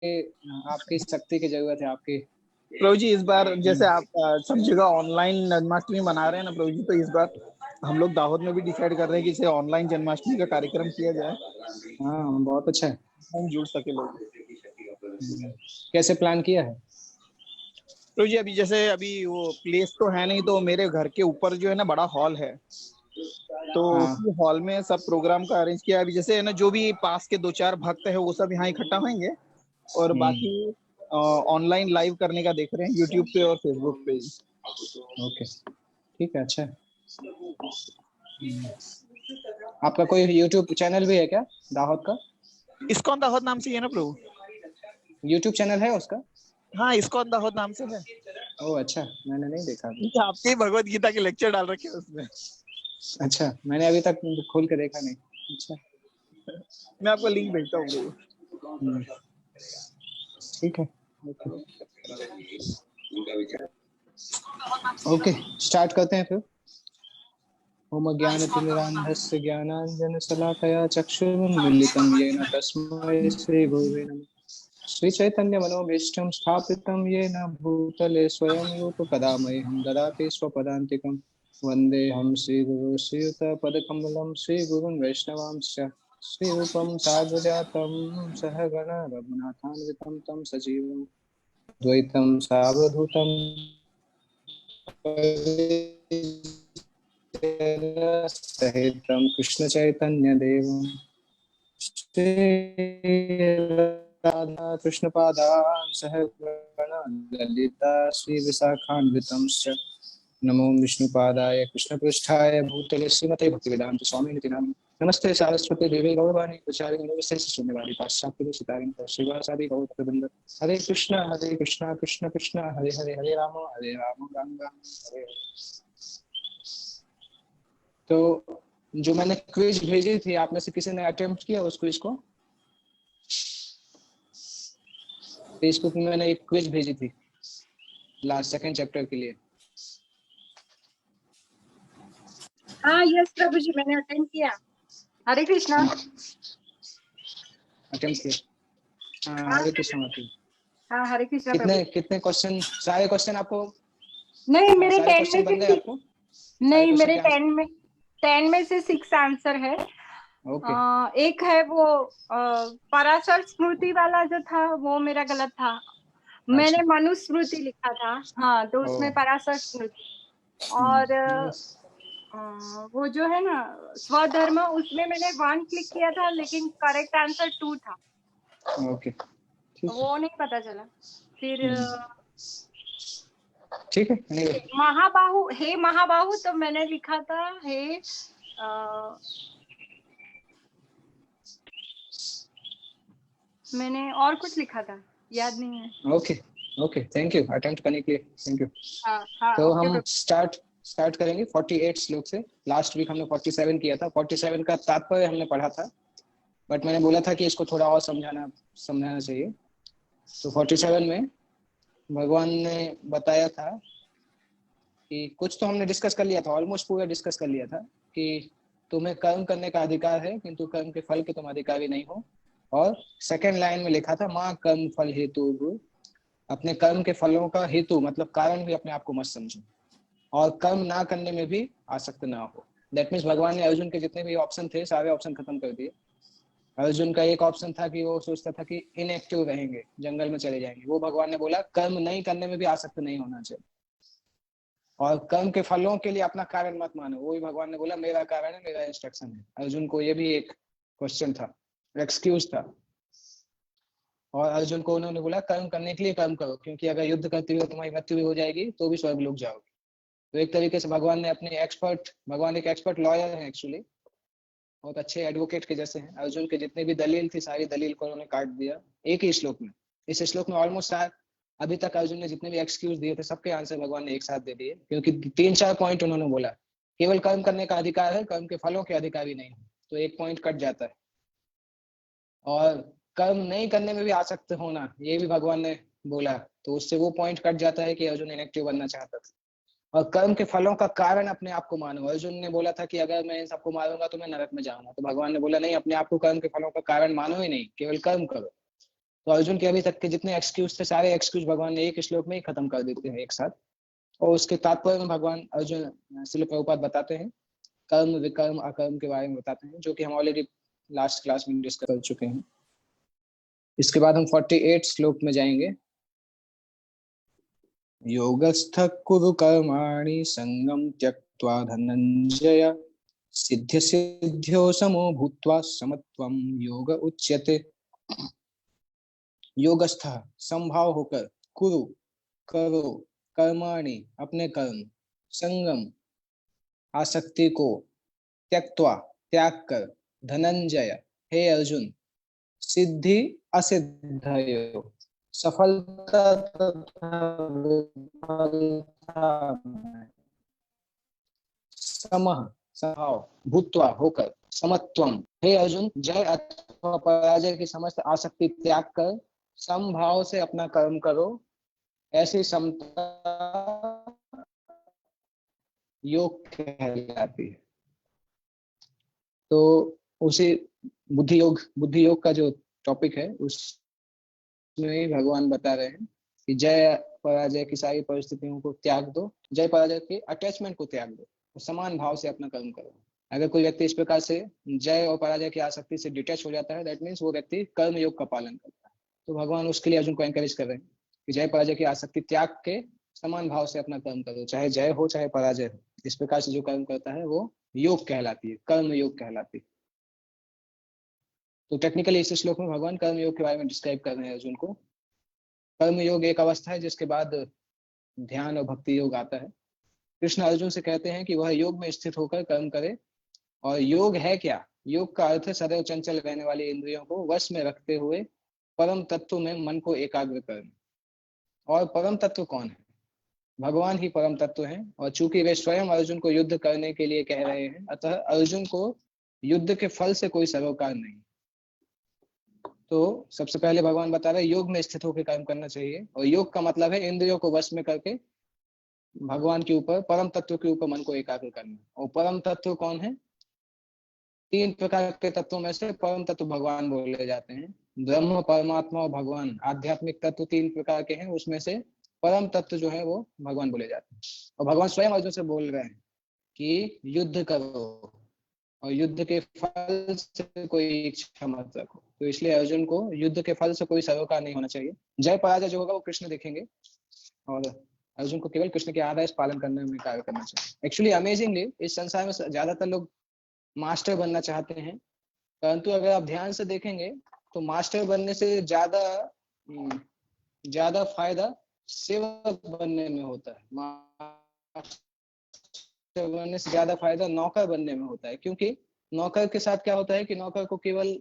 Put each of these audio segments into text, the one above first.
आपकी शक्ति की जरूरत है, आपकी। प्रभु जी इस बार जैसे आप सब जगह ऑनलाइन जन्माष्टमी मना रहे हैं ना प्रभु जी, तो इस बार हम लोग दाहोद में भी डिसाइड कर रहे हैं कि इसे ऑनलाइन जन्माष्टमी का कार्यक्रम किया जाए। हाँ, बहुत अच्छा है। हम जुड़ सके लोग। कैसे प्लान किया है? तो जी अभी जैसे अभी वो प्लेस तो है नहीं, तो मेरे घर के ऊपर जो है ना बड़ा हॉल है, तो हाँ। उसी हॉल में सब प्रोग्राम का अरेंज किया। अभी जैसे है ना जो भी पास के दो चार भक्त है वो सब यहाँ इकट्ठा होंगे, और बाकी ऑनलाइन लाइव करने का देख रहे हैं यूट्यूब पे और फेसबुक पे। ओके, ठीक है, अच्छा है। आपका कोई यूट्यूब चैनल भी है क्या दाहोद का? इस्कॉन दाहोद नाम से है ना प्रभु? यूट्यूब चैनल है उसका? हाँ, इस्कॉन दाहोद नाम से है। ओह अच्छा, मैंने नहीं देखा अभी। आपके भगवत गीता के लेक्चर डाल रखे हैं उसमें। अच्छा, मैंने अभी तक खोल के देखा नहीं। अच्छा, मैं आपको लिंक भेजता हूँ। ठीक है। ओके, स्टार्ट करते हैं फिर। ओम ज्ञानतिमिरान्धस्य ज्ञानाञ्जनशलाकया चक्षुरुन्मीलितं येन तस्मै श्रीगुरवे नमः। श्रीचैतन्यमनोभीष्टं स्थापितं येन भूतले स्वयं रूपकदा मह्यं ददाति स्वपदान्तिकं। वन्देऽहं श्रीगुरो श्रीयुतपदकमलं श्रीगुरुन् वैष्णवांश्च। श्रीरूपं साग्रजातं सहगण रघुनाथान्वितं तं सजीवं द्वैतं सावधूतं सहितं कृष्ण चैतन्य देवं राधा कृष्ण पादान् सहगण ललिता श्री विशाखान्वितंश्च। नमो विष्णुपादाय कृष्णपृष्ठाय भूतले श्रीमते भक्तिवेदांत स्वामी निति नाम। नमस्ते सारस्वती देवी गौरवाणी प्रचारिणी नमस्ते शून्यवादी पाश्चात्य सितारिणी श्रीवासादि गौरवृंद। हरे कृष्णा कृष्ण कृष्ण हरे हरे, हरे राम राम राम हरे हरे। तो जो मैंने क्विज भेजी थी, आप में से किसी ने अटेम्प्ट किया उस क्विज को? फेसबुक में मैंने एक क्विज भेजी थी लास्ट सेकंड चैप्टर के लिए। हाँ यस प्रभु जी, मैंने अटेंड किया। हरे कृष्णा। अटेम्प्ट किया? हाँ, हरे कृष्णा माता। हाँ हरे कृष्णा। कितने क्वेश्चन? सारे क्वेश्चन आपको? नहीं, मेरे सारे 10 क्वेश्चन में बन गए से आपको? नहीं, मेरे 10 में से 6 आंसर है। ओके। एक है वो पराशर स्मृति वाला जो था वो मेरा गलत था। मैंने मनुस्मृति लिखा था। हाँ, तो उसमें पराशर स्मृति। और वो जो है ना स्वधर्म, उसमें मैंने 1 क्लिक किया था, लेकिन करेक्ट आंसर 2 था। ओके, वो नहीं पता चला फिर। ठीक है। महाबाहु, हे महाबाहु, तो मैंने लिखा था हे मैंने और कुछ लिखा था, याद नहीं है। Okay okay, thank you attempt करने के लिए, थैंक यू। हाँ, तो हम स्टार्ट करेंगे 48 श्लोक से। लास्ट वीक हमने 47 किया था। 47 का तात्पर्य हमने पढ़ा था, बट मैंने बोला था कि इसको थोड़ा और समझाना चाहिए। तो 47 में भगवान ने बताया था कि कुछ तो हमने डिस्कस कर लिया था, ऑलमोस्ट पूरा डिस्कस कर लिया था कि तुम्हें कर्म करने का अधिकार है, किंतु कर्म के फल के तुम अधिकारी नहीं हो। और सेकंड लाइन में लिखा था माँ कर्म फल हेतु, अपने कर्म के फलों का हेतु मतलब कारण भी अपने आप को मत समझो, और कर्म ना करने में भी आसक्त ना हो। दैट मीन्स भगवान ने अर्जुन के जितने भी ऑप्शन थे सारे ऑप्शन खत्म कर दिए। अर्जुन का एक ऑप्शन था कि वो सोचता था कि इनएक्टिव रहेंगे, जंगल में चले जाएंगे। वो भगवान ने बोला कर्म नहीं करने में भी आसक्त नहीं होना चाहिए, और कर्म के फलों के लिए अपना कारण मत मानो। वो भी भगवान ने बोला मेरा कारण है, मेरा इंस्ट्रक्शन है। अर्जुन को ये भी एक क्वेश्चन था, एक्सक्यूज था। और अर्जुन को उन्होंने बोला कर्म करने के लिए कर्म करो, क्योंकि अगर युद्ध करते हुए तुम्हारी मृत्यु भी हो जाएगी तो भी स्वर्ग लोग जाओगे। तो एक तरीके से भगवान ने अपने भगवान एक एक्सपर्ट लॉयर है एक्चुअली, बहुत अच्छे एडवोकेट के जैसे हैं। अर्जुन के जितने भी दलील थी सारी दलील को उन्होंने काट दिया एक ही श्लोक में। इस श्लोक में ऑलमोस्ट अभी तक अर्जुन ने जितने भी एक्सक्यूज दिए थे सबके आंसर भगवान ने एक साथ दे दिए, क्योंकि 3-4 पॉइंट उन्होंने बोला। केवल कर्म करने का अधिकार है, कर्म के फलों के अधिकारी नहीं, तो एक पॉइंट कट जाता है। और कर्म नहीं करने में भी आसक्त होना, ये भी भगवान ने बोला, तो उससे वो पॉइंट कट जाता है कि अर्जुन इनएक्टिव बनना चाहता था। और कर्म के फलों का कारण अपने आप को मानो। अर्जुन ने बोला था कि अगर मैं इन सबको मारूंगा तो मैं नरक में जाऊंगा, तो भगवान ने बोला नहीं, अपने आप को कर्म के फलों का कारण मानो ही नहीं, केवल कर्म करो। तो अर्जुन के अभी तक के जितने एक्सक्यूज थे, सारे एक्सक्यूज भगवान ने एक श्लोक में ही खत्म कर देते हैं एक साथ। और उसके तात्पर्य में भगवान अर्जुन श्रील प्रभुपाद बताते हैं, कर्म विकर्म अकर्म के बारे में बताते हैं, जो कि हम ऑलरेडी लास्ट क्लास में डिस्कस कर चुके हैं। इसके बाद हम 48 श्लोक में जाएंगे। योगस्थ कुरु कर्माणि संगम त्यक्त्वा धनंजय सिद्ध्य सिद्ध्यो समो भूत्वा समत्वम योग उच्यते। योगस्थ संभाव होकर, कुरु करो, कर्माणि अपने कर्म, संगम आसक्ति को, त्यक्त्वा त्याग कर, धनंजय हे अर्जुन, सिद्धि असिद्धयो सफलता तथा विफलता में, समः स्वभाव, भूत्वा होकर, समत्वम हे अर्जुन, जय अथवा पराजय की समस्त आसक्ति त्याग कर समभाव से अपना कर्म करो। ऐसी समता योग कहलाती है। तो उसी बुद्धि योग का जो टॉपिक है उसमें भगवान बता रहे हैं कि जय पराजय की सारी परिस्थितियों को त्याग दो, जय पराजय के अटैचमेंट को त्याग दो, समान भाव से अपना कर्म करो। अगर कोई व्यक्ति इस प्रकार से जय और पराजय की आसक्ति से डिटैच हो जाता है, दैट मीन्स वो व्यक्ति कर्म योग का पालन करता है। तो भगवान उसके लिए अर्जुन को एनकरेज कर रहे हैं कि जय पराजय की आसक्ति त्याग के समान भाव से अपना कर्म करो, चाहे जय हो चाहे पराजय हो। इस प्रकार से जो कर्म करता है वो योग कहलाती है, कर्म योग कहलाती है। तो टेक्निकली इस श्लोक में भगवान कर्म योग के बारे में डिस्क्राइब कर रहे हैं अर्जुन को। कर्म योग एक अवस्था है जिसके बाद ध्यान और भक्ति योग आता है। कृष्ण अर्जुन से कहते हैं कि वह योग में स्थित होकर कर्म करे। और योग है क्या? योग का अर्थ है सदैव चंचल रहने वाली इंद्रियों को वश में रखते हुए परम तत्व में मन को एकाग्र करना। और परम तत्व कौन है? भगवान ही परम तत्व हैं। और चूंकि वे स्वयं अर्जुन को युद्ध करने के लिए कह रहे हैं, अतः अर्जुन को युद्ध के फल से कोई सरोकार नहीं। तो सबसे पहले भगवान बता रहे हैं योग में स्थित होकर कर्म करना चाहिए। और योग का मतलब है इंद्रियों को वश में करके भगवान के ऊपर, परम तत्व के ऊपर मन को एकाग्र करना। और परम तत्व कौन है? 3 प्रकार के तत्वों में से परम तत्व भगवान बोले जाते हैं। ब्रह्म, परमात्मा और भगवान, आध्यात्मिक तत्व 3 प्रकार के हैं। उसमें से परम तत्व जो है वो भगवान बोले जाते हैं। और भगवान स्वयं अर्जुन से बोल रहे हैं कि युद्ध करो और युद्ध के फल से कोई इच्छा मत रखो। तो इसलिए अर्जुन को युद्ध के फल से कोई सरोकार नहीं होना चाहिए। जय पराजय जो होगा वो कृष्ण देखेंगे और अर्जुन को केवल कृष्ण के आदेश पालन करने में कार्य करना चाहिए। एक्चुअली अमेजिंगली इस संसार में ज्यादातर लोग मास्टर बनना चाहते हैं, परंतु अगर आप ध्यान से देखेंगे तो मास्टर बनने से ज्यादा फायदा सेवक बनने में होता है। मास्टर बनने से ज्यादा फायदा नौकर बनने में होता है। क्योंकि नौकर के साथ क्या होता है कि नौकर को केवल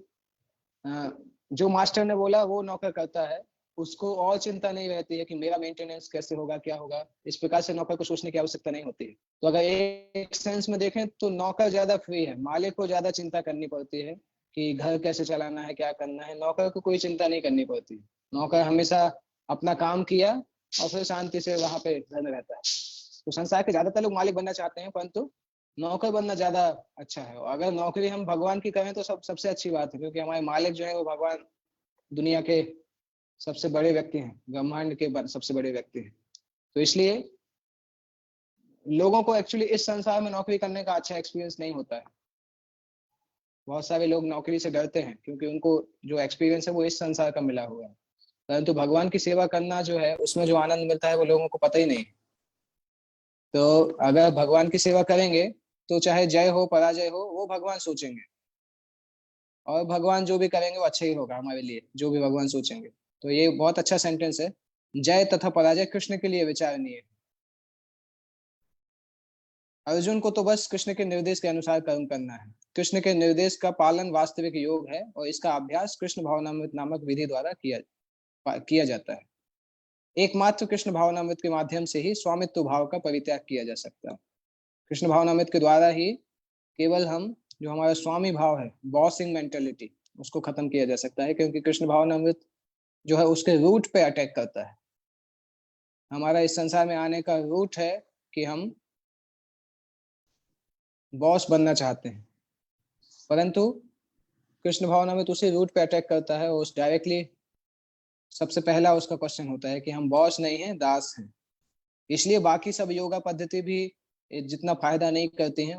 जो मास्टर ने बोला वो नौकर करता है, उसको और चिंता नहीं रहती है कि मेरा मेंटेनेंस कैसे होगा, क्या होगा। इस प्रकार से नौकर को सोचने की आवश्यकता नहीं होती है। तो अगर एक सेंस में देखें तो नौकर ज्यादा फ्री है, मालिक को ज्यादा चिंता करनी पड़ती है कि घर कैसे चलाना है, क्या करना है। नौकर को कोई चिंता नहीं करनी पड़ती। नौकर हमेशा अपना काम किया और फिर शांति से वहां पे घर में रहता है। तो संसार के ज्यादातर लोग मालिक बनना चाहते हैं, परंतु नौकर बनना ज्यादा अच्छा है। और अगर नौकरी हम भगवान की करें तो सबसे अच्छी बात है, क्योंकि हमारे मालिक जो है वो भगवान दुनिया के सबसे बड़े व्यक्ति हैं, ब्रह्मांड के सबसे बड़े व्यक्ति हैं। तो इसलिए लोगों को एक्चुअली इस संसार में नौकरी करने का अच्छा एक्सपीरियंस नहीं होता है। बहुत सारे लोग नौकरी से डरते हैं क्योंकि उनको जो एक्सपीरियंस है वो इस संसार का मिला हुआ है। परंतु भगवान की सेवा करना जो है उसमें जो आनंद मिलता है वो लोगों को पता ही नहीं। तो अगर भगवान की सेवा करेंगे तो चाहे जय हो पराजय हो वो भगवान सोचेंगे, और भगवान जो भी करेंगे वो अच्छा ही होगा हमारे लिए, जो भी भगवान सोचेंगे। तो ये बहुत अच्छा सेंटेंस है, जय तथा पराजय कृष्ण के लिए विचारणीय है। अर्जुन को तो बस कृष्ण के निर्देश के अनुसार कर्म करना है। कृष्ण के निर्देश का पालन वास्तविक योग है और इसका अभ्यास कृष्ण भावनामृत नामक विधि द्वारा किया जाता है। एकमात्र कृष्ण भावनामृत के माध्यम से ही स्वामित्व भाव का परित्याग किया जा सकता है। कृष्ण भावनामृत के द्वारा ही केवल हम जो हमारा स्वामी भाव है, बॉसिंग मेंटेलिटी, उसको खत्म किया जा सकता है। क्योंकि कृष्ण भावनामृत जो है उसके रूट पे अटैक करता है। हमारा इस संसार में आने का रूट है कि हम बॉस बनना चाहते हैं, परंतु कृष्ण भावनामृत उसी रूट पे अटैक करता है और उस डायरेक्टली सबसे पहला उसका क्वेश्चन होता है कि हम बॉस नहीं हैं, दास हैं। इसलिए बाकी सब योगा पद्धति भी जितना फायदा नहीं करती हैं,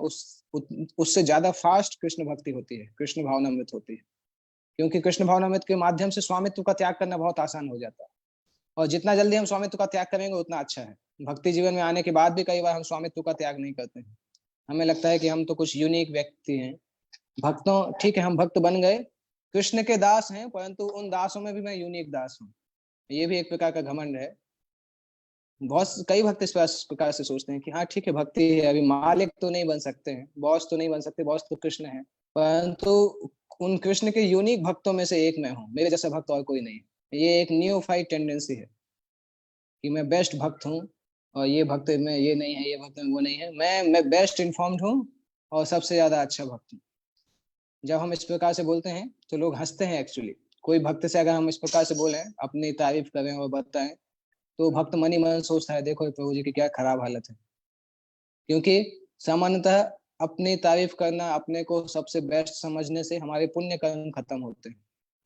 उससे ज्यादा फास्ट कृष्ण भक्ति होती है, कृष्ण भावनामृत होती है। क्योंकि कृष्ण भावनामृत के माध्यम से स्वामित्व का त्याग करना बहुत आसान हो जाता है, और जितना जल्दी हम स्वामित्व का त्याग करेंगे उतना अच्छा है। भक्ति जीवन में आने के बाद भी कई बार हम स्वामित्व का त्याग नहीं करते हैं। हमें लगता है कि हम तो कुछ यूनिक व्यक्ति हैं, भक्तों, ठीक है हम भक्त बन गए, कृष्ण के दास हैं, परंतु उन दासों में भी मैं यूनिक दास हूँ। ये भी एक प्रकार का घमंड है। बहुत कई भक्त इस प्रकार से सोचते हैं कि हाँ ठीक है भक्ति है, अभी मालिक तो नहीं बन सकते हैं, बॉस तो नहीं बन सकते, बॉस तो कृष्ण है, परंतु उन कृष्ण के यूनिक भक्तों में से एक मैं हूँ, मेरे जैसा भक्त और कोई नहीं। ये एक न्यूफाइड टेंडेंसी है कि मैं बेस्ट भक्त हूँ, और ये भक्त में ये नहीं है, ये भक्त में वो नहीं है। मैं बेस्ट इन्फॉर्म्ड हूँ और सबसे ज्यादा अच्छा भक्त हूँ। जब हम इस प्रकार से बोलते हैं तो लोग हंसते हैं एक्चुअली। कोई भक्त से अगर हम इस प्रकार से बोलें, अपनी तारीफ करें और बताएं, तो भक्त मन ही मन सोचता है देखो प्रभु जी की क्या खराब हालत है। क्योंकि सामान्यतः अपनी तारीफ करना, अपने को सबसे बेस्ट समझने से हमारे पुण्य कर्म खत्म होते हैं।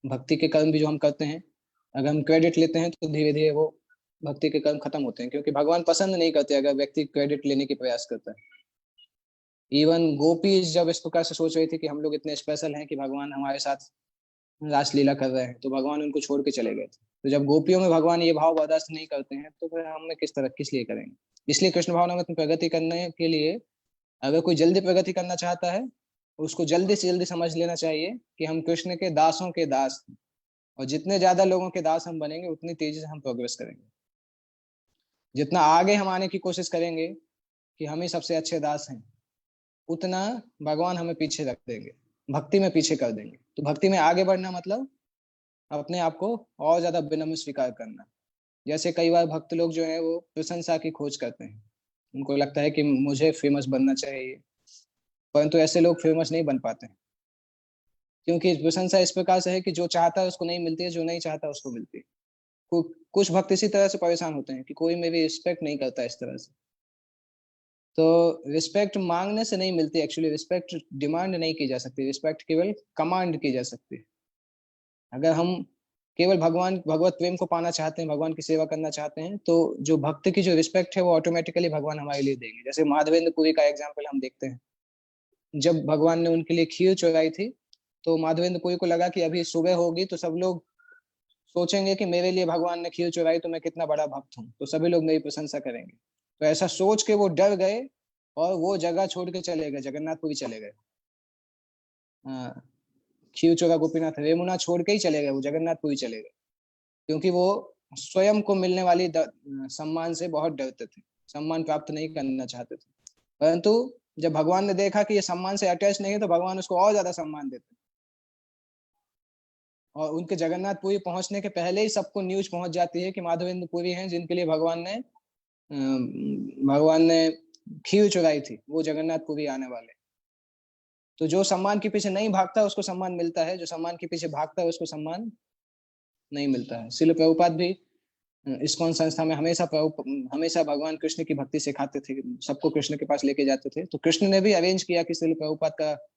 भक्ति के कर्म भी जो हम करते हैं, अगर हम क्रेडिट लेते हैं तो धीरे धीरे वो भक्ति के कर्म खत्म होते हैं, क्योंकि भगवान पसंद नहीं करते अगर व्यक्ति क्रेडिट लेने की प्रयास करता है। इवन गोपी जब इस प्रकार से सोच रही थी कि हम लोग इतने स्पेशल हैं कि भगवान हमारे साथ रासलीला कर रहे हैं, तो भगवान उनको छोड़ के चले गए थे। तो जब गोपियों में भगवान ये भाव बर्दाश्त नहीं करते हैं, तो फिर हमें किस लिए करेंगे। इसलिए कृष्ण भावनामृत में प्रगति करने के लिए अगर कोई जल्दी प्रगति करना चाहता है, उसको जल्दी से जल्दी समझ लेना चाहिए कि हम कृष्ण के दासों के दास हैं, और जितने ज्यादा लोगों के दास हम बनेंगे उतनी तेजी से हम प्रोग्रेस करेंगे। जितना आगे हम आने की कोशिश करेंगे कि हम ही सबसे अच्छे दास हैं, उतना भगवान हमें पीछे रख देंगे, भक्ति में पीछे कर देंगे। तो भक्ति में आगे बढ़ना मतलब अपने आप को और ज्यादा विनम्र स्वीकार करना। जैसे कई बार भक्त लोग जो है वो प्रशंसा की खोज करते हैं, उनको लगता है कि मुझे फेमस बनना चाहिए, परंतु ऐसे लोग फेमस नहीं बन पाते हैं। क्योंकि प्रशंसा इस प्रकार से है कि जो चाहता है उसको नहीं मिलती है, जो नहीं चाहता उसको मिलती है। कुछ भक्त इसी तरह से परेशान होते हैं कि कोई मेरी रिस्पेक्ट नहीं करता इस तरह से। तो रिस्पेक्ट मांगने से नहीं मिलती, एक्चुअली रिस्पेक्ट डिमांड नहीं की जा सकती, रिस्पेक्ट केवल कमांड की जा सकती है। अगर हम केवल भगवत प्रेम को पाना चाहते हैं, भगवान की सेवा करना चाहते हैं, तो जो भक्त की जो रिस्पेक्ट है वो ऑटोमेटिकली भगवान हमारे लिए देंगे। जैसे माधवेंद्र पुरी का एग्जाम्पल हम देखते हैं, जब भगवान ने उनके लिए खीर चुराई थी, तो माधवेंद्र पुरी को लगा कि अभी सुबह होगी तो सब लोग सोचेंगे कि मेरे लिए भगवान ने खीर चुराई तो मैं कितना बड़ा भक्त हूँ, तो सभी लोग मेरी प्रशंसा करेंगे। तो ऐसा सोच के वो डर गए और वो जगह छोड़ के चले गए, जगन्नाथपुरी चले गए। खीर चोरा गोपीनाथ रेमुना छोड़ के ही चले गए, वो जगन्नाथपुरी चले गए, क्योंकि वो स्वयं को मिलने वाली सम्मान से बहुत डरते थे, सम्मान प्राप्त नहीं करना चाहते थे। परंतु जब भगवान ने देखा कि ये सम्मान से अटैच नहीं है, तो भगवान उसको और ज्यादा सम्मान देते। और उनके जगन्नाथपुरी पहुंचने के पहले ही सबको न्यूज पहुंच जाती है कि माधवेंद्र पुरी हैं जिनके लिए भगवान ने खीर चुराई थी, वो जगन्नाथपुरी आने वाले। तो जो सम्मान के पीछे नहीं भागता उसको सम्मान मिलता है, जो सम्मान के पीछे भागता है उसको सम्मान नहीं मिलता है। श्रील प्रभुपाद भी इस्कॉन संस्था में हमेशा भगवान कृष्ण की भक्ति सिखाते थे, सबको कृष्ण के पास लेके जाते थे। तो कृष्ण ने भी अरेंज किया कि श्रील प्रभुपाद का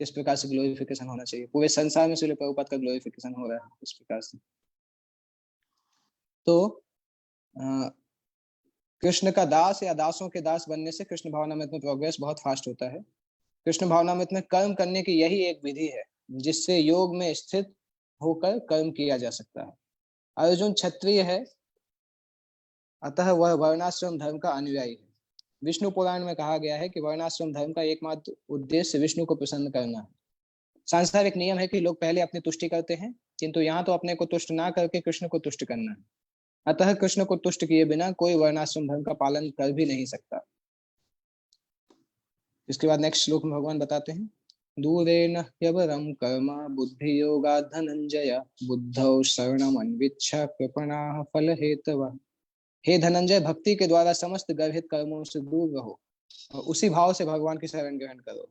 इस प्रकार से ग्लोरिफिकेशन होना चाहिए, पूरे संसार में श्रील प्रभुपाद का ग्लोरिफिकेशन हो रहा है इस प्रकार से। तो कृष्ण का दास या दासों के दास बनने से कृष्ण भावनामृत में प्रोग्रेस बहुत फास्ट होता है। कृष्ण भावनामृत में कर्म करने की यही एक विधि है जिससे योग में स्थित होकर कर्म किया जा सकता है। अर्जुन क्षत्रिय है, अतः वह वर्णाश्रम धर्म का अनुयायी है। विष्णु पुराण में कहा गया है कि वर्णाश्रम धर्म का एकमात्र उद्देश्य विष्णु को प्रसन्न करना है। सांसारिक नियम है कि लोग पहले अपनी तुष्टि करते हैं, किंतु यहाँ तो अपने को तुष्ट ना करके कृष्ण को तुष्ट करना है। अतः कृष्ण को तुष्ट किए बिना कोई वर्णाश्रम धर्म का पालन कर भी नहीं सकता। इसके बाद नेक्स्ट श्लोक में भगवान बताते हैं, दूरेण ह्यवरम कर्म बुद्धि योगा धनंजय बुद्धौ शरणम अन्विच्छ कृपणाः फल हेतव। हे धनंजय, भक्ति के द्वारा समस्त गर्भित कर्मों से दूर रहो और उसी भाव से भगवान की शरण ग्रहण करो।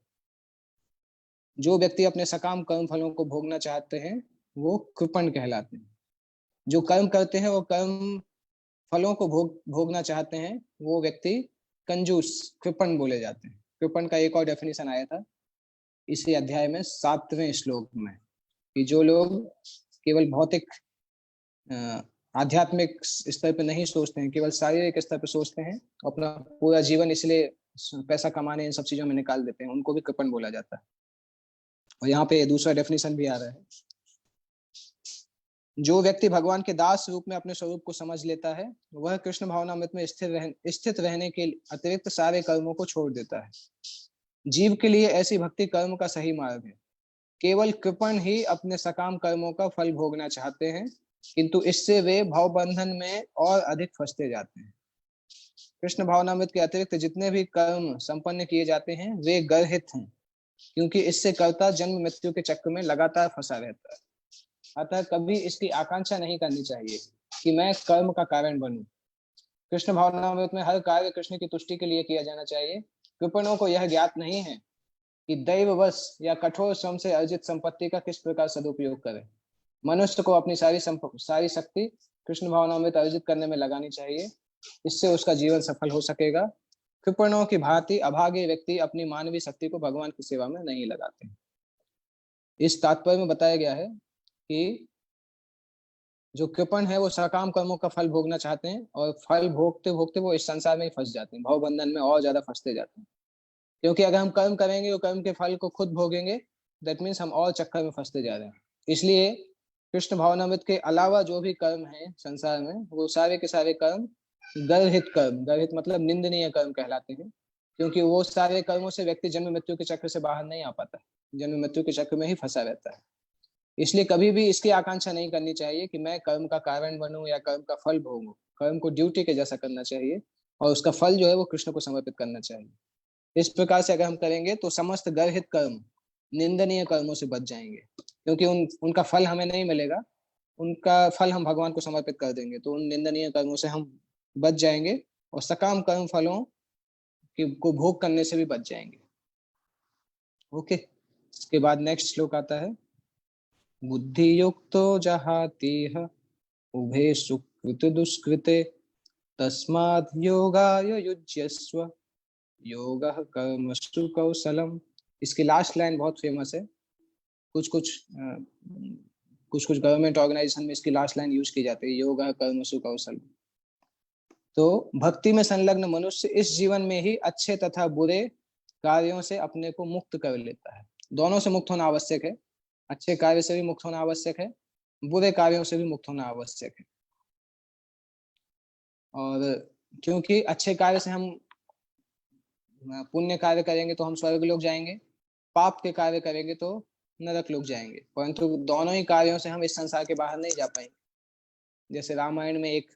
जो व्यक्ति अपने सकाम कर्म फलों को भोगना चाहते हैं वो कृपण कहलाते हैं। जो कर्म करते हैं वो कर्म फलों को भोगना चाहते हैं वो व्यक्ति कंजूस, कृपण बोले जाते हैं। कृपण का एक और डेफिनेशन आया था इसी अध्याय में 7वें श्लोक में, कि जो लोग केवल भौतिक आध्यात्मिक स्तर पे नहीं सोचते हैं, केवल शारीरिक स्तर पे सोचते हैं, अपना पूरा जीवन इसलिए पैसा कमाने इन सब चीजों में निकाल देते हैं, उनको भी कृपण बोला जाता है। और यहाँ पे दूसरा डेफिनेशन भी आ रहा है, जो व्यक्ति भगवान के दास रूप में अपने स्वरूप को समझ लेता है वह कृष्ण भावनामृत में स्थित रहने के अतिरिक्त सारे कर्मों को छोड़ देता है। जीव के लिए ऐसी भक्ति कर्म का सही मार्ग है। केवल कृपण ही अपने सकाम कर्मों का फल भोगना चाहते हैं, किंतु इससे वे भाव बंधन में और अधिक फंसते जाते हैं। कृष्ण भावनामृत के अतिरिक्त जितने भी कर्म संपन्न किए जाते हैं वे गर्हित हैं, क्योंकि इससे कर्ता जन्म मृत्यु के चक्र में लगातार फंसा रहता है। अतः कभी इसकी आकांक्षा नहीं करनी चाहिए कि मैं कर्म का कारण बनूं। कृष्ण भावनामृत में हर कार्य कृष्ण की तुष्टि के लिए किया जाना चाहिए। कृपणों को यह ज्ञात नहीं है कि दैववश या कठोर श्रम से अर्जित संपत्ति का किस प्रकार सदुपयोग करें। मनुष्य को अपनी सारी शक्ति कृष्ण भावनामृत अर्जित करने में लगानी चाहिए, इससे उसका जीवन सफल हो सकेगा। कृपणों की भांति अभागे व्यक्ति अपनी मानवीय शक्ति को भगवान की सेवा में नहीं लगाते। इस तात्पर्य में बताया गया है कि जो कृपण है वो सकाम कर्मों का फल भोगना चाहते हैं, और फल भोगते भोगते वो इस संसार में ही फंस जाते हैं, भाव बंधन में और ज्यादा फंसते जाते हैं। क्योंकि अगर हम कर्म करेंगे और कर्म के फल को खुद भोगेंगे, दैट मीन्स हम और चक्कर में फंसते जा रहे हैं। इसलिए कृष्ण भावनामृत के अलावा जो भी कर्म है संसार में, वो सारे के सारे कर्म गर्हित कर्म, गर्हित मतलब निंदनीय कर्म कहलाते हैं, क्योंकि वो सारे कर्मों से व्यक्ति जन्म मृत्यु के चक्र से बाहर नहीं आ पाता, जन्म मृत्यु के चक्र में ही फंसा रहता है। इसलिए कभी भी इसकी आकांक्षा नहीं करनी चाहिए कि मैं कर्म का कारण बनूं या कर्म का फल भोगूं। कर्म को ड्यूटी के जैसा करना चाहिए और उसका फल जो है वो कृष्ण को समर्पित करना चाहिए। इस प्रकार से अगर हम करेंगे तो समस्त गर्हित कर्म, निंदनीय कर्मों से बच जाएंगे, क्योंकि उनका फल हमें नहीं मिलेगा, उनका फल हम भगवान को समर्पित कर देंगे, तो उन निंदनीय कर्मों से हम बच जाएंगे और सकाम कर्म फलों को भोग करने से भी बच जाएंगे। ओके, इसके बाद नेक्स्ट श्लोक आता है, बुद्धि युक्तो जहातीह उभे सुकृत दुष्कृते तस्मात् योगाय युज्यस्व योगः कर्मसु कौशलम। इसकी लास्ट लाइन बहुत फेमस है, कुछ कुछ गवर्नमेंट ऑर्गेनाइजेशन में इसकी लास्ट लाइन यूज की जाती है, योगः कर्मसु कौशलम। तो भक्ति में संलग्न मनुष्य इस जीवन में ही अच्छे तथा बुरे कार्यों से अपने को मुक्त कर लेता है। दोनों से मुक्त होना आवश्यक है, अच्छे कार्य से भी मुक्त होना आवश्यक है, बुरे कार्यों से भी मुक्त होना आवश्यक है। और क्योंकि अच्छे कार्य से हम पुण्य कार्य करेंगे तो हम स्वर्ग लोग जाएंगे, पाप के कार्य करेंगे तो नरक लोग जाएंगे, परंतु दोनों ही कार्यों से हम इस संसार के बाहर नहीं जा पाएंगे। जैसे रामायण में एक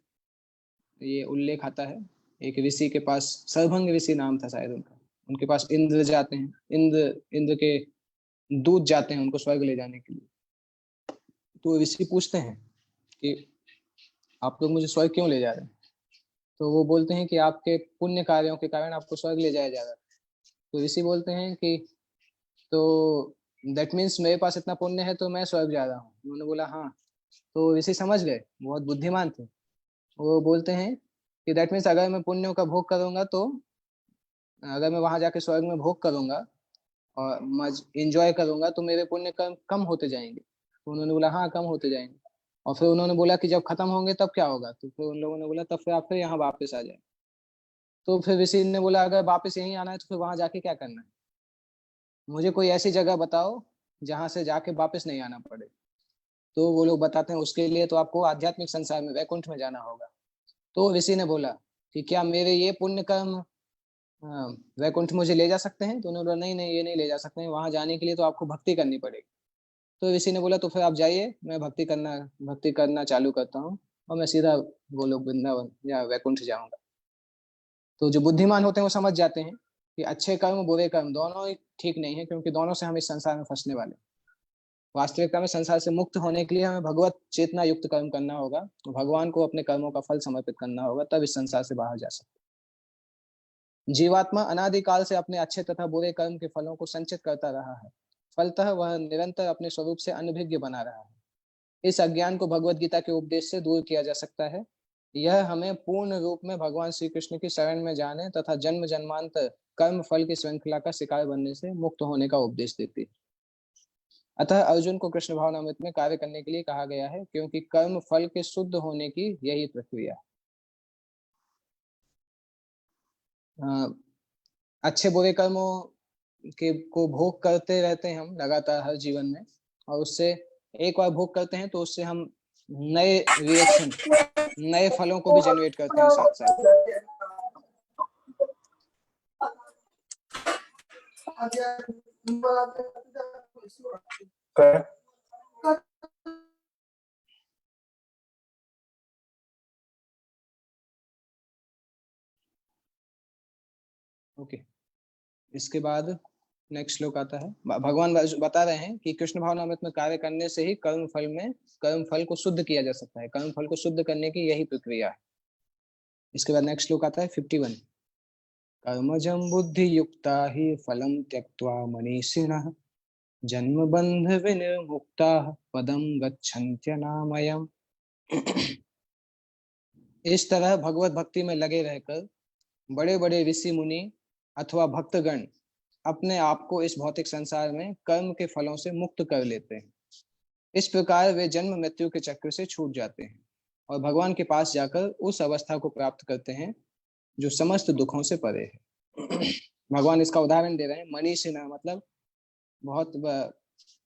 ये उल्लेख आता है, एक ऋषि के पास, सर्वभंग ऋषि नाम था शायद उनका, उनके पास इंद्र जाते हैं, इंद्र के दूत जाते हैं उनको स्वर्ग ले जाने के लिए। तो ऋषि पूछते हैं कि आप लोग मुझे स्वर्ग क्यों ले जा रहे हैं? तो वो बोलते हैं कि आपके पुण्य कार्यों के कारण आपको स्वर्ग ले जाया जा रहा है। तो ऋषि बोलते हैं कि तो दैट मीन्स मेरे पास इतना पुण्य है तो मैं स्वर्ग जा रहा हूँ। उन्होंने बोला हाँ। तो ऋषि समझ गए, बहुत बुद्धिमान थे। वो बोलते हैं कि दैट मीन्स अगर मैं पुण्यों का भोग करूंगा, तो अगर मैं वहां जाके स्वर्ग में भोग करूंगा और एंजॉय करूंगा, तो मेरे पुण्य कम होते जाएंगे। तो उन्होंने बोला हाँ, कम होते जाएंगे। और फिर उन्होंने बोला कि जब खत्म होंगे तब क्या होगा? तो फिर उन लोगों ने बोला तब फिर आप फिर यहाँ वापस आ जाए। तो फिर ऋषि ने बोला अगर वापस यहीं आना है तो फिर वहां जाके क्या करना है? मुझे कोई ऐसी जगह बताओ जहां से जाके वापस नहीं आना पड़े। तो वो लोग बताते हैं उसके लिए तो आपको आध्यात्मिक संसार में, वैकुंठ में जाना होगा। तो ऋषि ने बोला कि क्या मेरे ये पुण्य कर्म वैकुंठ मुझे ले जा सकते हैं? तो उन्होंने बोला नहीं नहीं, ये नहीं ले जा सकते हैं, वहां जाने के लिए तो आपको भक्ति करनी पड़ेगी। तो ऋषि ने बोला तो फिर आप जाइए, मैं भक्ति करना चालू करता हूँ और मैं सीधा गोलोक वृंदावन या वैकुंठ जाऊंगा। तो जो बुद्धिमान होते हैं वो समझ जाते हैं कि अच्छे कर्म बुरे कर्म दोनों ही ठीक नहीं है, क्योंकि दोनों से हम इस संसार में फंसने वाले। वास्तविकता में संसार से मुक्त होने के लिए हमें भगवत चेतना युक्त कर्म करना होगा, तो भगवान को अपने कर्मों का फल समर्पित करना होगा, तब इस संसार से बाहर जा सकते। जीवात्मा अनादिकाल से अपने अच्छे तथा बुरे कर्म के फलों को संचित करता रहा है, फलतः वह निरंतर अपने स्वरूप से अनभिज्ञ बना रहा है। इस अज्ञान को भगवत गीता के उपदेश से दूर किया जा सकता है। यह हमें पूर्ण रूप में भगवान श्री कृष्ण की शरण में जाने तथा जन्म जन्मांतर कर्म फल की श्रृंखला का शिकार बनने से मुक्त होने का उपदेश देती है। अतः अर्जुन को कृष्ण भावनामृत में कार्य करने के लिए कहा गया है, क्योंकि कर्म फल के शुद्ध होने की यही प्रक्रिया है। अच्छे बुरे कर्मों के को भोग करते रहते हैं हम लगातार हर जीवन में, और उससे एक बार भोग करते हैं तो उससे हम नए रिएक्शन, नए फलों को भी जनरेट करते हैं साथ साथ। ओके, इसके बाद नेक्स्ट श्लोक आता है। भगवान बता रहे हैं कि कृष्ण भावनामृत में कार्य करने से ही कर्म फल को शुद्ध किया जा सकता है। कर्म फल को शुद्ध करने की यही प्रक्रिया है। इसके बाद नेक्स्ट श्लोक आता है 51। कर्मजं बुद्धि युक्ता ही फलम त्यक्त्वा मनीषिणः जन्म बंध विनिर्मुक्ताः पदम गच्छन्त्यनामयम्। इस तरह भगवत भक्ति में लगे रहकर बड़े बड़े ऋषि मुनि अथवा भक्तगण अपने आप को इस भौतिक संसार में कर्म के फलों से मुक्त कर लेते हैं। इस प्रकार वे जन्म मृत्यु के चक्र से छूट जाते हैं और भगवान के पास जाकर उस अवस्था को प्राप्त करते हैं जो समस्त दुखों से परे है। भगवान इसका उदाहरण दे रहे हैं। मनीषिणा मतलब बहुत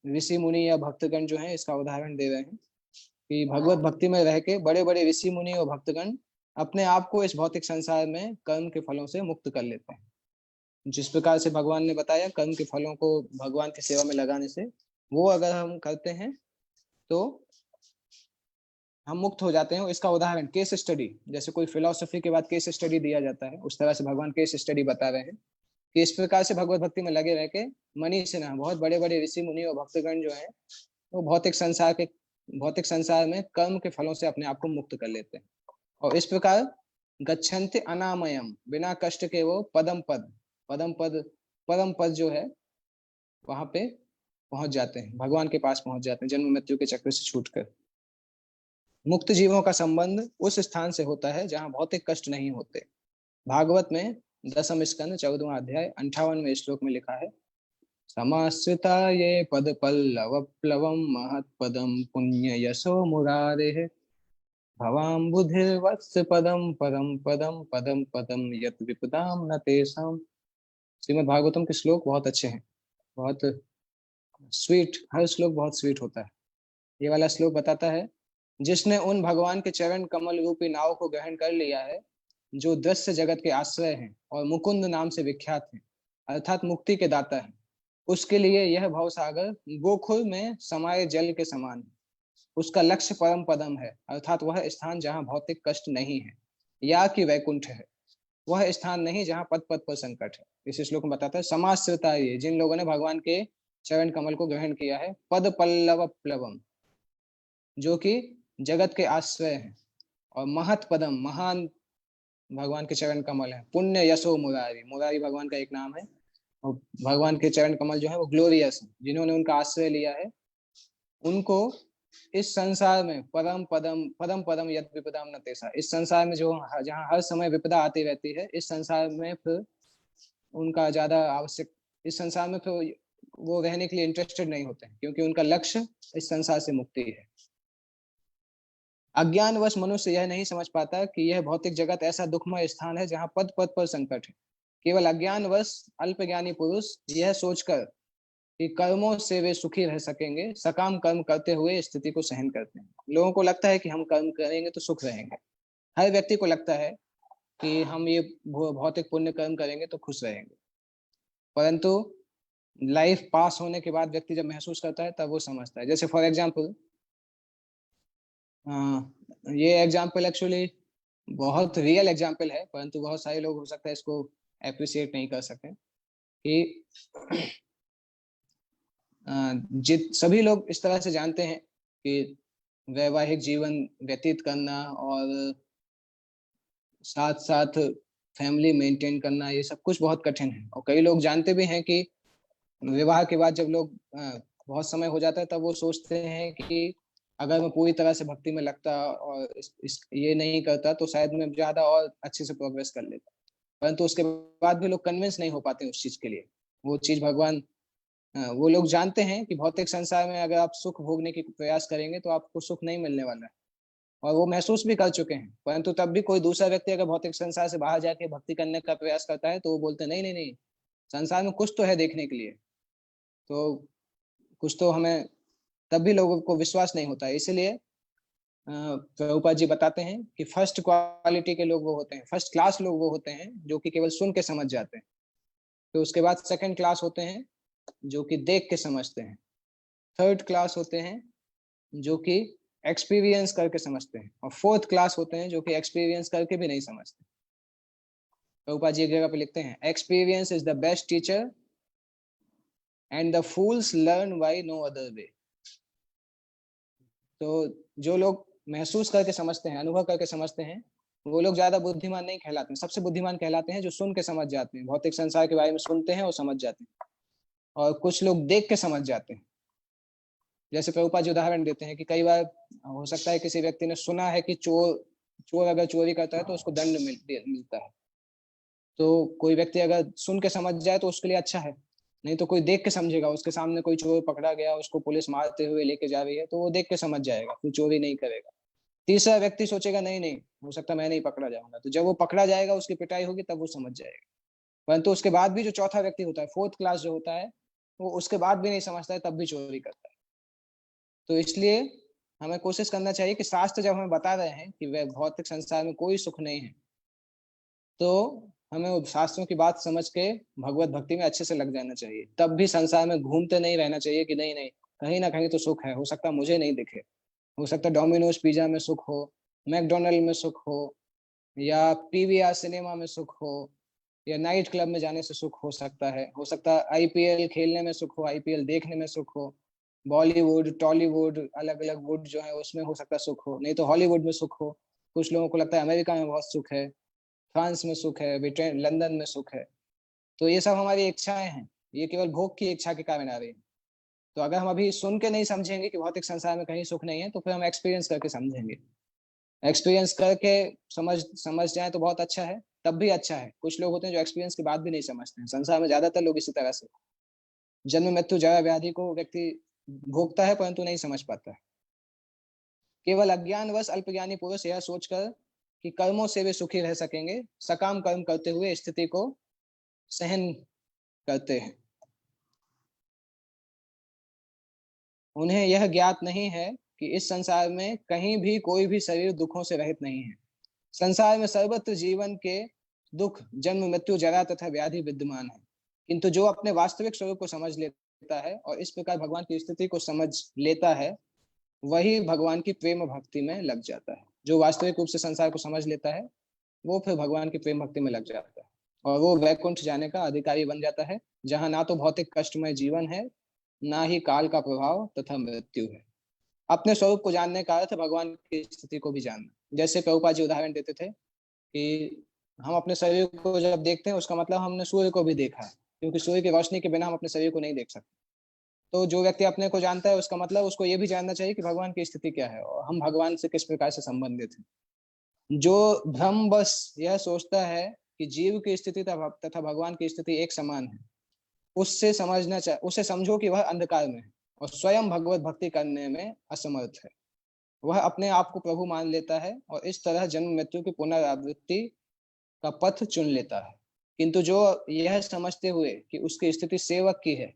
ऋषि मुनि या भक्तगण जो हैं, इसका उदाहरण दे रहे हैं कि भगवत भक्ति में रह के बड़े बड़े ऋषि मुनि और भक्तगण अपने आप को इस भौतिक संसार में कर्म के फलों से मुक्त कर लेते हैं। जिस प्रकार से भगवान ने बताया कर्म के फलों को भगवान की सेवा में लगाने से, वो अगर हम करते हैं तो हम मुक्त हो जाते हैं। इसका उदाहरण केस स्टडी, जैसे कोई फिलोसफी के बाद केस स्टडी दिया जाता है, उस तरह से भगवान केस स्टडी बता रहे हैं कि इस प्रकार से भगवत भक्ति में लगे रह के मनीषिणा, बहुत बड़े बड़े ऋषि मुनि और भक्तगण जो है वो भौतिक संसार में कर्म के फलों से अपने आप को मुक्त कर लेते हैं और इस प्रकार गच्छन्ति अनामयम, बिना कष्ट के वो परम पद जो है वहां पे पहुंच जाते हैं, भगवान के पास पहुंच जाते हैं, जन्म मृत्यु के चक्र से छूटकर। मुक्त जीवों का संबंध उस स्थान से होता है जहां भौतिक कष्ट नहीं होते। भागवत में 10वें स्कंद 14वां अध्याय 58वें श्लोक में लिखा है, समाश्रिता ये पद पल्लव प्लवम महत पदम पुण्य यशो मुरारेः भवाम बुधिर्वत्स पदम परम पदम पदम पदम यत विपदाम न तेषाम्। श्रीमद् भागवतम के श्लोक बहुत अच्छे हैं, बहुत स्वीट, हर श्लोक बहुत स्वीट होता है। ये वाला श्लोक बताता है, जिसने उन भगवान के चरण कमल रूपी नाव को ग्रहण कर लिया है जो दृश्य जगत के आश्रय हैं और मुकुंद नाम से विख्यात हैं, अर्थात मुक्ति के दाता हैं, उसके लिए यह भवसागर गोकुल में समाये जल के समान है। उसका लक्ष्य परम पदम है, अर्थात वह स्थान जहाँ भौतिक कष्ट नहीं है, या कि वैकुंठ है, वह स्थान नहीं जहाँ पद पद पर संकट है। इस श्लोक में बताता है समाश्रिता ये, जिन लोगों ने भगवान के चरण कमल को ग्रहण किया है, पद पल्लव प्लवम जो कि जगत के आश्रय हैं, और महत पदम महान भगवान के चरण कमल है, पुण्य यशो मुरारी, मुरारी भगवान का एक नाम है, और भगवान के चरण कमल जो है वो ग्लोरियस है। जिन्होंने उनका आश्रय लिया है उनको इस संसार में परम पदम यत विपदाम न तेषा, इस संसार में जो जहाँ हर समय विपदा आती रहती है, इस संसार में फिर उनका ज्यादा आवश्यक, इस संसार में फिर वो रहने के लिए इंटरेस्टेड नहीं होते हैं, क्योंकि उनका लक्ष्य इस संसार से मुक्ति है। अज्ञानवश मनुष्य यह नहीं समझ पाता कि यह भौतिक जगत ऐसा दुखमय स्थान है जहाँ पद पद पर संकट है। केवल अज्ञानवश अल्पज्ञानी पुरुष यह सोचकर कि कर्मों से वे सुखी रह सकेंगे, सकाम कर्म करते हुए स्थिति को सहन करते हैं। लोगों को लगता है कि हम कर्म करेंगे तो सुख रहेंगे, हर व्यक्ति को लगता है कि हम ये भौतिक पुण्य कर्म करेंगे तो खुश रहेंगे, परंतु लाइफ पास होने के बाद व्यक्ति जब महसूस करता है तब वो समझता है। जैसे फॉर एग्जाम्पल, ये एग्जाम्पल एक्चुअली बहुत रियल एग्जाम्पल है, परंतु बहुत सारे लोग हो सकता है इसको अप्रिशिएट नहीं कर सके कि सभी लोग इस तरह से जानते हैं कि वैवाहिक जीवन व्यतीत करना और साथ साथ फैमिली मेंटेन करना, ये सब कुछ बहुत कठिन है। और कई लोग जानते भी हैं कि विवाह के बाद जब लोग बहुत समय हो जाता है तब वो सोचते हैं कि अगर मैं पूरी तरह से भक्ति में लगता और ये नहीं करता तो शायद मैं ज्यादा और अच्छे से प्रोग्रेस कर लेता, परंतु उसके बाद भी लोग कन्विंस नहीं हो पाते उस चीज के लिए। वो चीज भगवान वो लोग जानते हैं कि भौतिक संसार में अगर आप सुख भोगने की प्रयास करेंगे तो आपको सुख नहीं मिलने वाला है, और वो महसूस भी कर चुके हैं। परंतु तब भी कोई दूसरा व्यक्ति अगर भौतिक संसार से बाहर जाके भक्ति करने का प्रयास करता है तो वो बोलते हैं नहीं नहीं नहीं, संसार में कुछ तो है देखने के लिए। तो कुछ तो हमें, तब भी लोगों को विश्वास नहीं होता है। इसलिए प्रभुपाद जी बताते हैं कि फर्स्ट क्वालिटी के लोग वो होते हैं, फर्स्ट क्लास लोग वो होते हैं जो कि केवल सुन के समझ जाते हैं। तो उसके बाद सेकंड क्लास होते हैं जो कि देख के समझते हैं। थर्ड क्लास होते हैं जो कि एक्सपीरियंस करके समझते हैं, और फोर्थ क्लास होते हैं जो कि एक्सपीरियंस करके भी नहीं समझते। प्रभुपाद जी एक जगह पे लिखते हैं, experience is the best teacher and the fools learn by no other way. तो जो लोग महसूस करके समझते हैं, अनुभव करके समझते हैं, वो लोग ज्यादा बुद्धिमान नहीं कहलाते हैं। सबसे बुद्धिमान कहलाते हैं जो सुन के समझ जाते हैं, भौतिक संसार के बारे में सुनते हैं और समझ जाते हैं। और कुछ लोग देख के समझ जाते हैं। जैसे प्रभुपाद जी उदाहरण देते हैं कि कई बार हो सकता है किसी व्यक्ति ने सुना है कि चोर अगर चोरी करता है तो उसको दंड मिलता है। तो कोई व्यक्ति अगर सुन के समझ जाए तो उसके लिए अच्छा है, नहीं तो कोई देख के समझेगा, उसके सामने कोई चोर पकड़ा गया, उसको पुलिस मारते हुए लेके जा रही है तो वो देख के समझ जाएगा, फिर चोरी नहीं करेगा। तीसरा व्यक्ति सोचेगा नहीं नहीं, हो सकता मैं नहीं पकड़ा जाऊंगा, तो जब वो पकड़ा जाएगा, उसकी पिटाई होगी, तब वो समझ जाएगा। परंतु उसके बाद भी जो चौथा व्यक्ति होता है, फोर्थ क्लास जो होता है, वो उसके बाद भी नहीं समझता है, तब भी चोरी करता है। तो इसलिए हमें कोशिश करना चाहिए कि शास्त्र जब हमें बता रहे हैं कि वह भौतिक संसार में कोई सुख नहीं है, तो हमें वो शास्त्रों की बात समझ के भगवत भक्ति में अच्छे से लग जाना चाहिए। तब भी संसार में घूमते नहीं रहना चाहिए कि नहीं नहीं, कहीं ना कहीं तो सुख है, हो सकता मुझे नहीं दिखे, हो सकता डोमिनोज पिज्जा में सुख हो, मैकडोनल्ड में सुख हो, या पीवीआर सिनेमा में सुख हो, या नाइट क्लब में जाने से सुख हो सकता आईपीएल खेलने में सुख हो, आईपीएल देखने में सुख हो, बॉलीवुड टॉलीवुड अलग अलग वुड जो है उसमें हो सकता सुख हो, नहीं तो हॉलीवुड में सुख हो। कुछ लोगों को लगता है अमेरिका में बहुत सुख है, फ्रांस में सुख है, ब्रिटेन लंदन में सुख है। तो ये सब हमारी इच्छाएं हैं, ये केवल भोग की इच्छा के कारण आ रही है। तो अगर हम अभी सुन के नहीं समझेंगे कि भौतिक संसार में कहीं सुख नहीं है, तो फिर हम एक्सपीरियंस करके समझेंगे। एक्सपीरियंस करके समझ जाए तो बहुत अच्छा है, तब भी अच्छा है। कुछ लोग होते हैं जो एक्सपीरियंस के बाद भी नहीं समझते हैं। संसार में ज्यादातर लोग इसी तरह से जन्म मृत्यु जरा व्याधि को व्यक्ति भोगता है परंतु नहीं समझ पाता है। केवल अज्ञानवश अल्पज्ञानी पुरुष यह सोचकर कि कर्मों से वे सुखी रह सकेंगे, सकाम कर्म करते हुए स्थिति को सहन करते हैं। उन्हें यह ज्ञात नहीं है कि इस संसार में कहीं भी कोई भी शरीर दुखों से रहित नहीं है। संसार में सर्वत्र जीवन के दुख, जन्म मृत्यु जरा तथा व्याधि विद्यमान है, किंतु जो अपने वास्तविक स्वरूप को समझ लेता है और इस प्रकार भगवान की स्थिति को समझ लेता है, वही भगवान की प्रेम भक्ति में लग जाता है। जो वास्तविक रूप से संसार को समझ लेता है, वो फिर भगवान की प्रेम भक्ति में लग जाता है, और वो वैकुंठ जाने का अधिकारी बन जाता है, जहां ना तो भौतिक कष्टमय जीवन है, ना ही काल का प्रभाव तथा मृत्यु है। अपने स्वरूप को जानने का अर्थ भगवान की स्थिति को भी जानना। जैसे प्रभुपाद जी उदाहरण देते थे कि हम अपने शरीर को जब देखते हैं, उसका मतलब हमने सूर्य को भी देखा है, क्योंकि सूर्य की रोशनी के बिना हम अपने शरीर को नहीं देख सकते। तो जो व्यक्ति अपने को जानता है, उसका मतलब उसको ये भी जानना चाहिए कि भगवान की स्थिति क्या है और हम भगवान से किस प्रकार से संबंधित हैं। जो भ्रम बस यह सोचता है कि जीव की स्थिति तथा भगवान की स्थिति एक समान है, उसे समझो कि वह अंधकार में है और स्वयं भगवत भक्ति करने में असमर्थ है। वह अपने आप को प्रभु मान लेता है और इस तरह जन्म मृत्यु की पुनरावृत्ति का पथ चुन लेता है। किंतु जो यह समझते हुए कि उसकी स्थिति सेवक की है,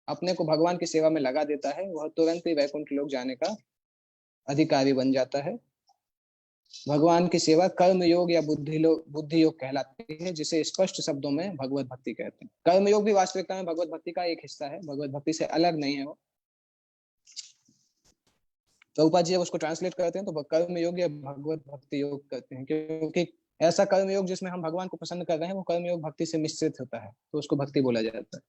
अपने को भगवान की सेवा में लगा देता है, वह तुरंत ही वैकुंठ लोक जाने का अधिकारी बन जाता है। भगवान की सेवा कर्म योग या बुद्धि योग कहलाती है, जिसे स्पष्ट शब्दों में भगवत भक्ति कहते हैं। कर्म योग भी वास्तविकता में भगवत भक्ति का एक हिस्सा है, भगवत भक्ति से अलग नहीं है वो। प्रभुपाद जी जब उसको ट्रांसलेट करते हैं तो कर्म योग या भगवत भक्ति योग करते हैं, क्योंकि ऐसा कर्म योग जिसमें हम भगवान को पसंद कर रहे हैं, वो कर्म योग भक्ति से मिश्रित होता है, तो उसको भक्ति बोला जाता है।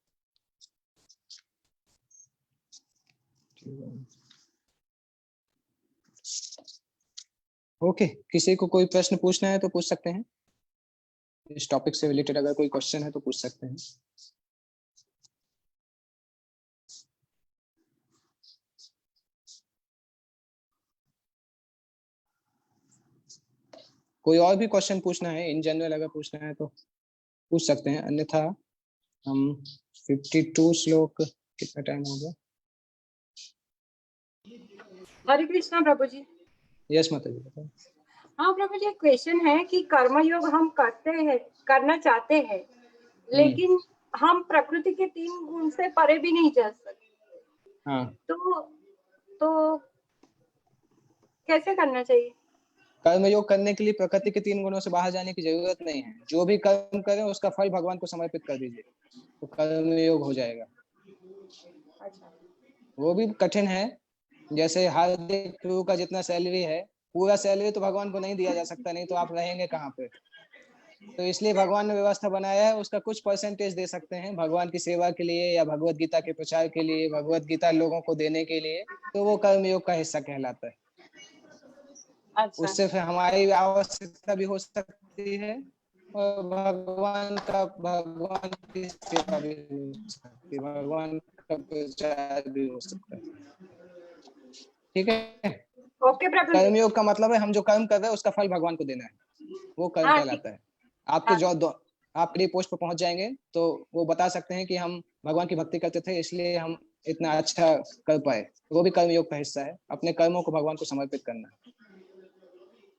ओके, किसी को कोई प्रश्न पूछना है तो पूछ सकते हैं। इस टॉपिक से रिलेटेड अगर कोई क्वेश्चन है तो पूछ सकते हैं। कोई और भी क्वेश्चन पूछना है, इन जनरल अगर पूछना है तो पूछ सकते हैं, अन्यथा हम 52 श्लोक कितना टाइम हो गया? हरे कृष्णा प्रभु जी। यस माता जी बताओ। हाँ प्रभु जी, क्वेश्चन है कि कर्मयोग हम करते हैं, करना चाहते हैं, लेकिन हम प्रकृति के 3 गुण से परे भी नहीं जा सकते। हाँ, तो कैसे करना चाहिए? कर्मयोग करने के लिए प्रकृति के 3 गुणों से बाहर जाने की जरूरत नहीं है। जो भी कर्म करें उसका फल भगवान को समर्पित कर दीजिए, तो कर्मयोग हो जाएगा। अच्छा। वो भी कठिन है। जैसे हार्दिक प्रभु का जितना सैलरी है, पूरा सैलरी तो भगवान को नहीं दिया जा सकता, नहीं तो आप रहेंगे कहाँ पे। तो इसलिए भगवान ने व्यवस्था बनाया है, उसका कुछ परसेंटेज दे सकते हैं भगवान की सेवा के लिए या भगवत गीता के प्रचार के लिए, भगवत गीता लोगों को देने के लिए, तो वो कर्मयोग का हिस्सा कहलाता है। अच्छा। उससे फिर हमारी आवश्यकता भी हो सकती है और भगवान की सेवा भी हो सकती है, भगवान का प्रचार भी हो सकता है। ठीक है। ओके प्रभु जी। कर्मयोग का मतलब है हम जो कर्म कर रहे हैं उसका फल भगवान को देना है, वो कर्म कहलाता है। आपके जो आप प्री पोस्ट पर पहुंच जाएंगे तो वो बता सकते हैं कि हम भगवान की भक्ति करते थे इसलिए हम इतना अच्छा कर पाए, वो भी कर्मयोग का हिस्सा है, अपने कर्मों को भगवान को समर्पित करना।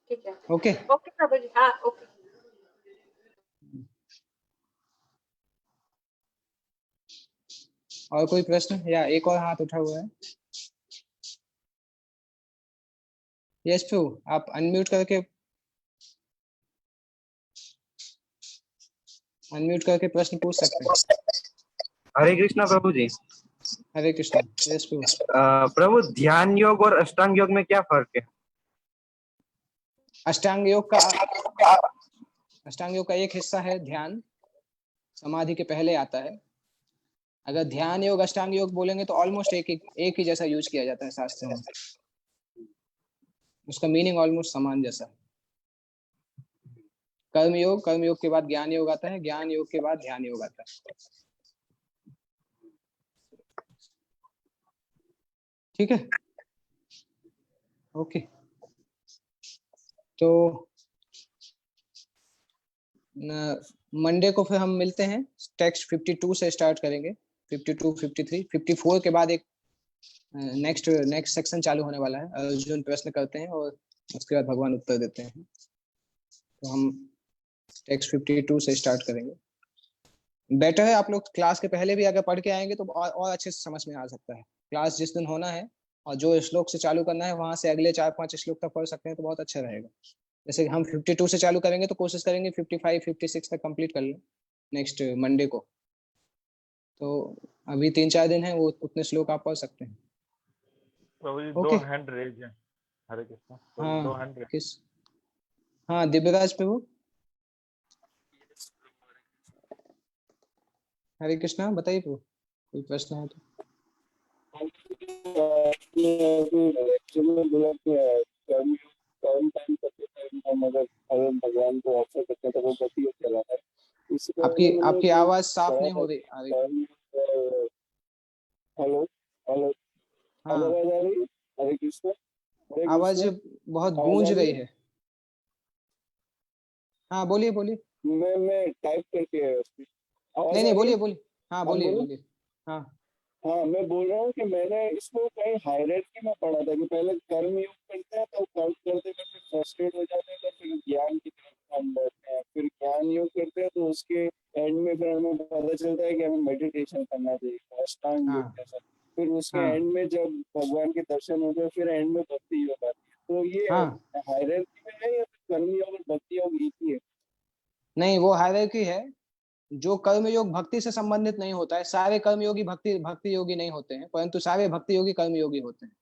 ठीक है। ओके ओके प्रभु जी। हाँ ओके। और कोई प्रश्न या एक और हाथ उठा हुआ है? यस प्रभु, आप अनम्यूट करके प्रश्न पूछ सकते हैं। हरे कृष्णा प्रभु जी। हरे कृष्ण। यस प्रभु। प्रभु, ध्यान योग और अष्टांग योग में क्या फर्क है? अष्टांग योग का एक हिस्सा है ध्यान, समाधि के पहले आता है। अगर ध्यान योग अष्टांग योग बोलेंगे तो ऑलमोस्ट एक ही जैसा यूज किया जाता है शास्त्र में, उसका मीनिंग ऑलमोस्ट समान जैसा है। कर्म योग के बाद ज्ञान योग आता है, ज्ञान योग के बाद ध्यान योग आता है। ठीक है। ओके, तो मंडे को फिर हम मिलते हैं। टेक्स्ट 52 से स्टार्ट करेंगे, 52, 53, 54 के बाद एक नेक्स्ट सेक्शन चालू होने वाला है। अर्जुन प्रश्न करते हैं और उसके बाद भगवान उत्तर देते हैं। तो हम टेक्स्ट 52 से स्टार्ट करेंगे। बेटर है आप लोग क्लास के पहले भी अगर पढ़ के आएंगे तो और अच्छे से समझ में आ सकता है। क्लास जिस दिन होना है और जो श्लोक से चालू करना है वहां से अगले 4-5 श्लोक तक पढ़ सकते हैं तो बहुत अच्छा रहेगा। जैसे हम 52 से चालू करेंगे तो कोशिश करेंगे 55, 56 तक कंप्लीट कर लें नेक्स्ट मंडे को। तो अभी 3-4 दिन है, वो उतने श्लोक आप पढ़ सकते हैं। प्रभु जी, ओके। 2 हैंड रेज है। हरे कृष्णा। हाँ 2 हैंड रेज। किस? हाँ दिव्यराज प्रभु। हरे कृष्णा, बताइए प्रभु, कोई प्रश्न है तो। भगवान को ऑफर करते हैं तो वो गति कहलाता है। आपकी आवाज साफ नहीं हो रही आ रही। हेलो हेलो, हाँ आवाज आ रही है? हरे कृष्ण। आवाज बहुत गूंज रही है। हाँ बोलिए बोलिए। मैं टाइप करके नहीं बोलिए। हाँ बोलिए। हाँ हाँ, मैं बोल रहा हूँ कि मैंने इसको कहीं हायरार्की में पढ़ा था कि पहले कर्म योग करते हैं तो कर्म करते करते फ्रस्ट्रेट हो जाते हैं तो फिर ज्ञान की तरफ हम बढ़ते हैं, फिर ज्ञान योग करते हैं तो उसके एंड में फिर हमें पता चलता है कि हमें मेडिटेशन करना चाहिए, अष्टांग योग जैसा। फिर उसके एंड में जब भगवान के दर्शन होते हैं फिर एंड में भक्ति योग आती है। तो ये हायरार्की में है या फिर कर्म योग और भक्ति योग एक ही है? नहीं, वो हायरार्की है। जो कर्म योग भक्ति से संबंधित नहीं होता है, सारे कर्म योगी भक्ति योगी नहीं होते हैं, परंतु सारे भक्ति योगी कर्म योगी होते हैं।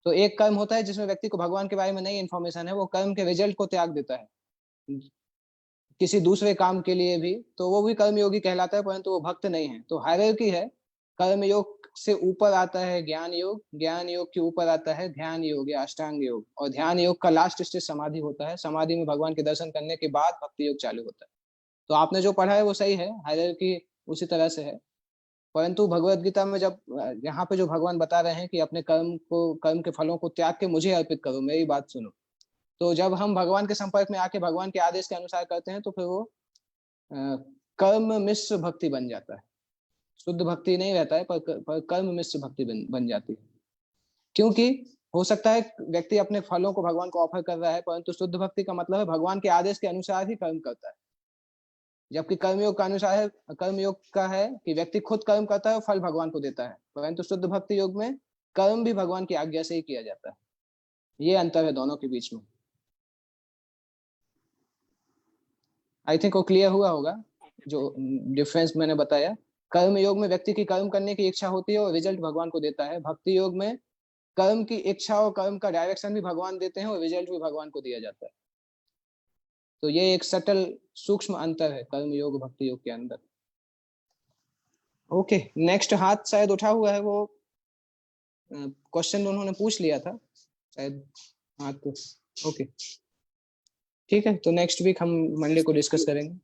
तो एक कर्म होता है जिसमें व्यक्ति को भगवान के बारे में नई इन्फॉर्मेशन है, वो कर्म के रिजल्ट को त्याग देता है किसी दूसरे काम के लिए भी, तो वो भी कर्म योगी कहलाता है, परंतु वो भक्त नहीं है। तो हायरार्की है, कर्म योग से ऊपर आता है ज्ञान योग, ज्ञान योग के ऊपर आता है ध्यान योग या अष्टांग योग, और ध्यान योग का लास्ट स्टेज समाधि होता है। समाधि में भगवान के दर्शन करने के बाद भक्ति योग चालू होता है। तो आपने जो पढ़ा है वो सही है, हायरार्की उसी तरह से है। परंतु भगवत गीता में जब यहाँ पे जो भगवान बता रहे हैं कि अपने कर्म के फलों को त्याग के मुझे अर्पित करो, मेरी बात सुनो, तो जब हम भगवान के संपर्क में आके भगवान के आदेश के अनुसार करते हैं तो फिर वो कर्म मिश्र भक्ति बन जाता है। शुद्ध भक्ति नहीं रहता है, पर कर्म मिश्र भक्ति बन जाती है। क्योंकि हो सकता है व्यक्ति अपने फलों को भगवान को ऑफर कर रहा है, परंतु शुद्ध भक्ति का मतलब है भगवान के आदेश के अनुसार ही कर्म करता है। जबकि कर्मयोग का अनुसार है, कर्मयोग का है कि व्यक्ति खुद कर्म करता है और फल भगवान को देता है, परंतु शुद्ध भक्ति योग में कर्म भी भगवान की आज्ञा से ही किया जाता है। ये अंतर है दोनों के बीच में। आई थिंक वो क्लियर हुआ होगा जो डिफरेंस मैंने बताया। कर्म योग में व्यक्ति की कर्म करने की इच्छा होती है और रिजल्ट भगवान को देता है। भक्ति योग में कर्म की इच्छा और कर्म का डायरेक्शन भी भगवान देते हैं और रिजल्ट भी भगवान को दिया जाता है। तो ये एक सटल सूक्ष्म अंतर है कर्म योग भक्ति योग के अंदर। ओके, नेक्स्ट हाथ शायद उठा हुआ है, वो क्वेश्चन उन्होंने पूछ लिया था शायद हाथ को। ओके ठीक है, तो नेक्स्ट वीक हम मंडे को डिस्कस करेंगे।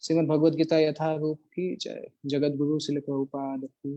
श्रीमद् भगवद गीता यथारूप की जय। जगत गुरु श्रील प्रभुपाद की।